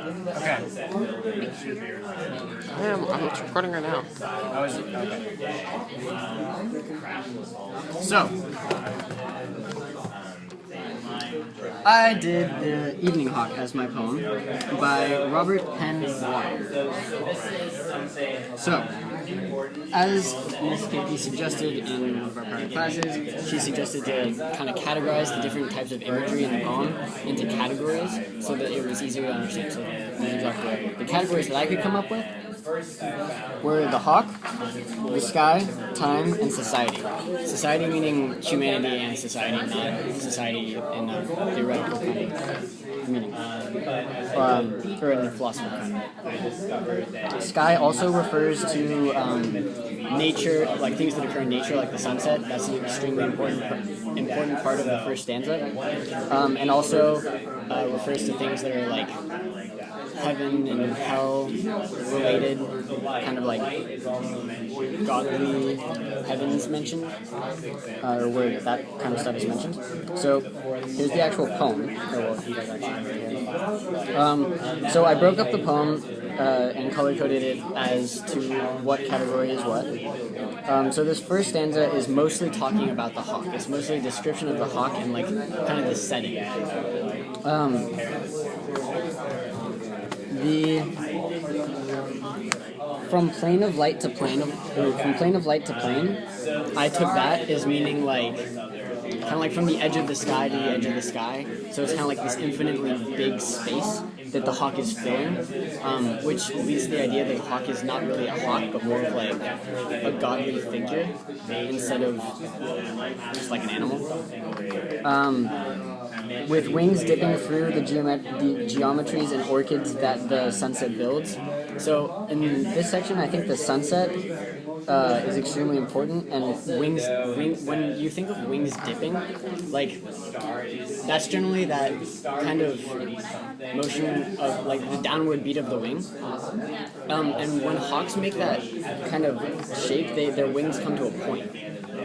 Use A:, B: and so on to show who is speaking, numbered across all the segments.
A: Okay.
B: I'm recording right now.
A: Oh, is it? Okay. So, I did The Evening Hawk as my poem by Robert Penn Water. So, as Ms. Katie suggested in one of our prior classes, she suggested to kind of categorize the different types of imagery in the poem into categories so that it was easier to understand. So, exactly the categories that I could come up with were the hawk, the sky, time, and society. Society meaning humanity and society, not society in a theoretical kind of meaning, or in a philosophical kind of. Sky also refers to nature, like things that occur in nature, like the sunset. That's an extremely important part of the first stanza, and also refers to things that are like heaven and hell related, kind of like godly heavens mentioned, or where that kind of stuff is mentioned. So here's the actual poem. So I broke up the poem and color-coded it as to what category is what. So this first stanza is mostly talking about the hawk. It's mostly a description of the hawk and like kind of the setting. From plane of light to plane, I took that as meaning like kind of like from the edge of the sky to the edge of the sky. So it's kind of like this infinitely big space that the hawk is filling, which leads to the idea that the hawk is not really a hawk, but more of like a godly figure instead of just like an animal. With wings dipping through the geometries and orchids that the sunset builds. So in this section, I think the sunset is extremely important, and when you think of wings dipping, like that's generally that kind of motion of like the downward beat of the wing. And when hawks make that kind of shape, their wings come to a point.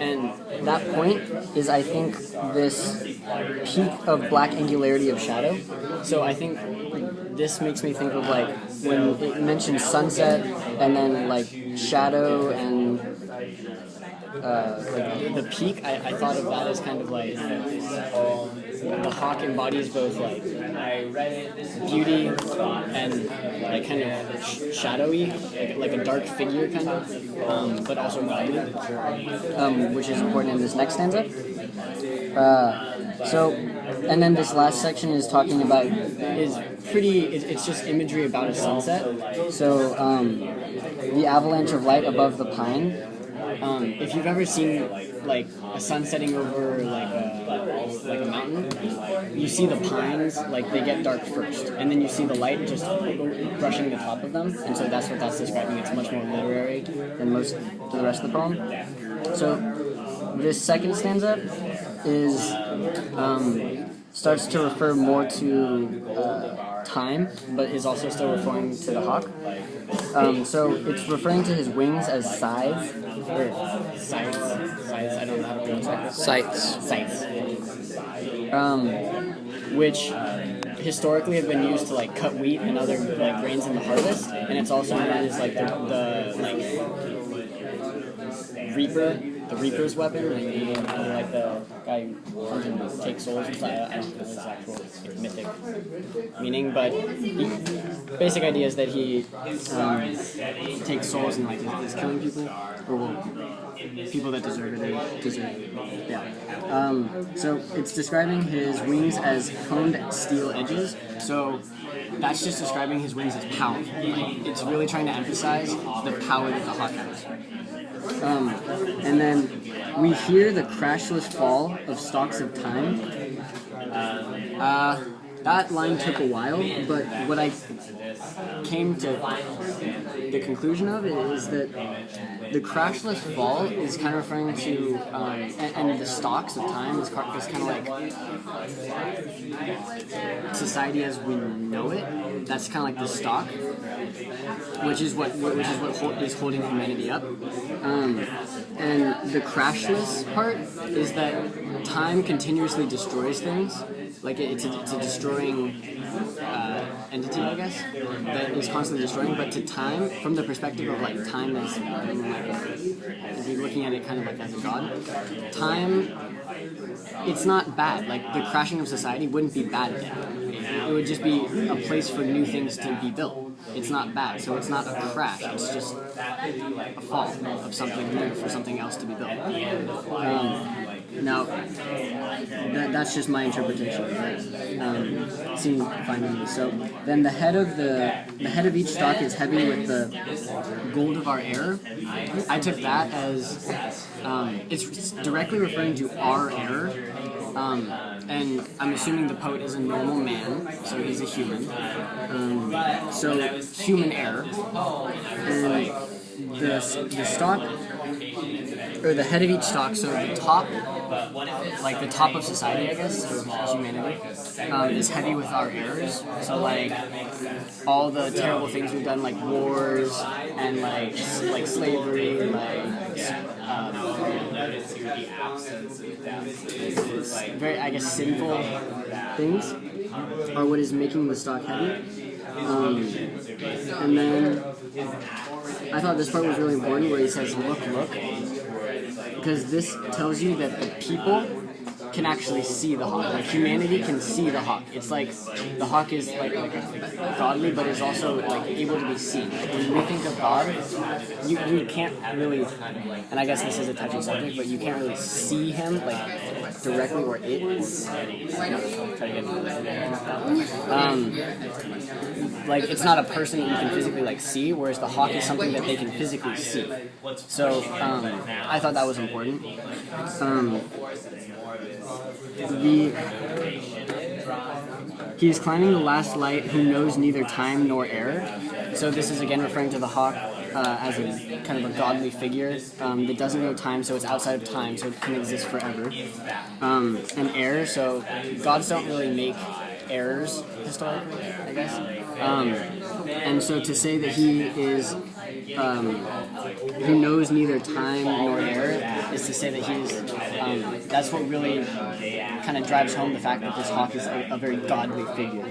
A: And that point is, I think, this peak of black angularity of shadow. So I think this makes me think of like when it mentions sunset and then like shadow and like the peak. I thought of that as kind of like the hawk embodies both like beauty and like kind of shadowy, like a dark figure kind of, but also godly, which is important in this next stanza. And then this last section is talking about it's just imagery about a sunset. So the avalanche of light above the pine. If you've ever seen like a sun setting over like a mountain, you see the pines, like they get dark first, and then you see the light just brushing the top of them, and so that's what that's describing. It's much more literary than most of the rest of the poem. So this second stanza is starts to refer more to time, but is also still referring to the hawk. So it's referring to his wings as scythes, or scythes, I don't know how to pronounce that.
B: Scythes.
A: Which historically have been used to like cut wheat and other like grains in the harvest, and it's also known as like the the reaper's weapon, like the guy who comes and takes souls and stuff. I don't know his actual mythic meaning, but basic idea is that he takes souls and like is killing people, or people that deserve it. Yeah. So it's describing his wings as honed steel edges. So that's just describing his wings as powerful. Like, it's really trying to emphasize the power that the hawk has. And then we hear the crashless fall of stalks of time. That line took a while, but what I came to the conclusion of it is that the crashless fall is kind of referring to, and the stalks of time is kind of like society as we know it. That's kind of like the stalk, which is what is holding humanity up. And the crashless part is that time continuously destroys things. Like it's a destroying entity, I guess, that is constantly destroying. But to time, from the perspective of like time as if you're looking at it kind of like as a god, time, it's not bad. Like the crashing of society wouldn't be bad again. It would just be a place for new things to be built. It's not bad, so it's not a crash. It's just a fall of something new for something else to be built. Now, that's just my interpretation. That seemed fine to me. So then the head of each stock is heavy with the gold of our heir. I took that as it's directly referring to our heir, and I'm assuming the poet is a normal man, so he's a human. So human heir, and the stock, or the head of each stock, so the top, like the top of society, I guess, of humanity, is heavy with our errors. So like all the terrible things we've done, like wars and like slavery, very, I guess, sinful things are what is making the stock heavy. And then I thought this part was really important where he says, look, because this tells you that the people can actually see the hawk. Like humanity can see the hawk. It's like the hawk is like godly, but is also like able to be seen. Like when we think of God, you can't really, and I guess this is a touchy subject, but you can't really see him like directly or it. Like it's not a person that you can physically like see, whereas the hawk is something that they can physically see. So I thought that was important. He is climbing the last light who knows neither time nor error. So this is again referring to the hawk as a kind of a godly figure that doesn't know time, so it's outside of time, so it can exist forever. And error, so gods don't really make errors historically, I guess. And so to say that he is who knows neither time nor error is to say that he's that's what really kind of drives home the fact that this hawk is a very godly figure.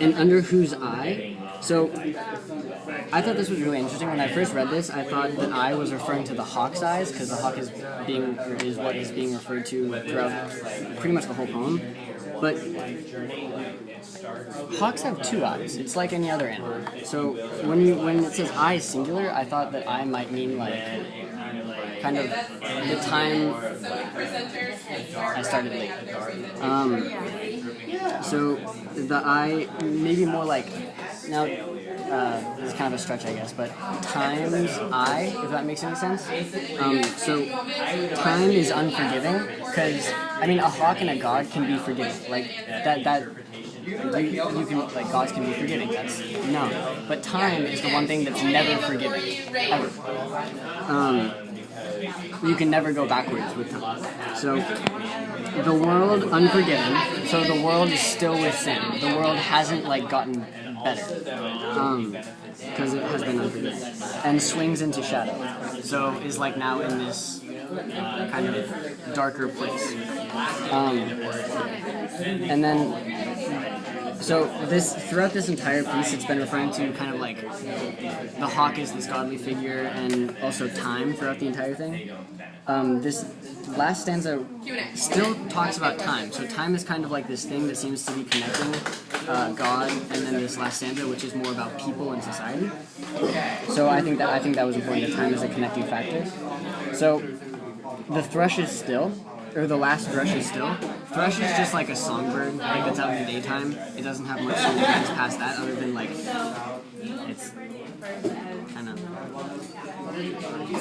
A: And under whose eye, so I thought this was really interesting. When I first read this, I thought that eye was referring to the hawk's eyes, because the hawk is what is being referred to throughout pretty much the whole poem. But hawks have two eyes. It's like any other animal. So when it says eye singular, I thought that eye might mean like kind of the time I started late. So the eye, maybe more like, now this is kind of a stretch I guess, but times eye, if that makes any sense. So time is unforgiving, because I mean a hawk and a god can be forgiving. Like that you can, like, gods can be forgiving, that's known. But time is the one thing that's never forgiving, ever. You can never go backwards with time. So, the world unforgiven, so the world is still with sin. The world hasn't, like, gotten better. Because it has been unforgiven. And swings into shadow. So, is, like, now in this kind of darker place. And then, so throughout this entire piece, it's been referring to kind of like the hawk is this godly figure, and also time throughout the entire thing. This last stanza still talks about time. So time is kind of like this thing that seems to be connecting God, and then this last stanza, which is more about people and society. So I think that was important. That time is a connecting factor. So the thrush is still. Or the last thrush is still. Thrush is just like a songbird, like that's out in the daytime. It doesn't have much significance past that, other than like it's kind of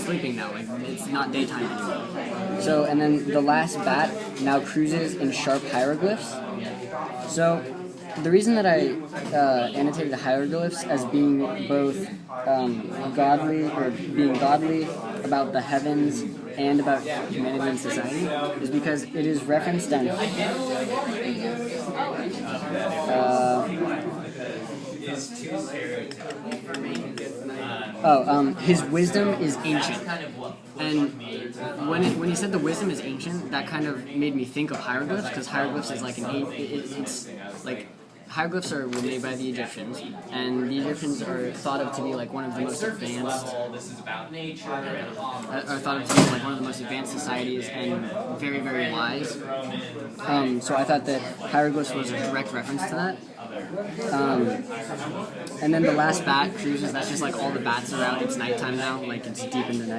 A: sleeping now. Like it's not daytime anymore. So and then the last bat now cruises in sharp hieroglyphs. So the reason that I annotated the hieroglyphs as being both godly, or being godly about the heavens and about humanity and society is because it is referenced in his wisdom is ancient. And when he said the wisdom is ancient, that kind of made me think of hieroglyphs, because hieroglyphs is like it's like hieroglyphs were made by the Egyptians, and the Egyptians are thought of to be like one of the most advanced, are thought of to be like one of the most advanced societies and very, very wise. So I thought that hieroglyphs was a direct reference to that. And then the last bat cruises, that's just like all the bats are out. It's nighttime now, like it's deep in the night.